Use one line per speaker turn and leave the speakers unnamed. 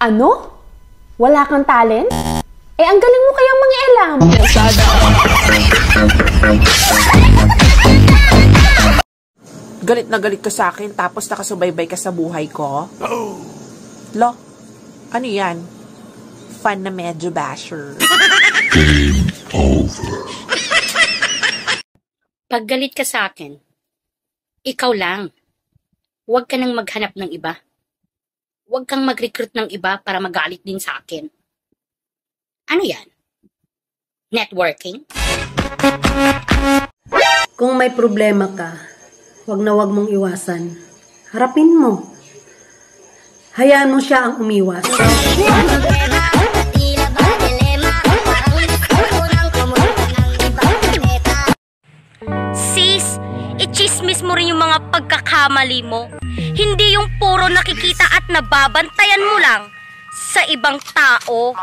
Ano? Wala kang talent? Eh, ang galing mo kayang mangialam.
Galit na galit ka sa akin tapos nakasubaybay ka sa buhay ko? Lo, ano yan? Fun na medyo basher.
Game over.
Pag galit ka sa akin, ikaw lang. Huwag ka nang maghanap ng iba. Huwag kang mag-recruit ng iba para magalit din sa akin. Ano yan? Networking?
Kung may problema ka, wag na wag mong iwasan. Harapin mo. Hayaan mo siya ang umiwas.
Sis, i-chismis mo rin yung mga pagkakamali mo. Hindi yung puro nakikita at nababantayan mo lang sa ibang tao.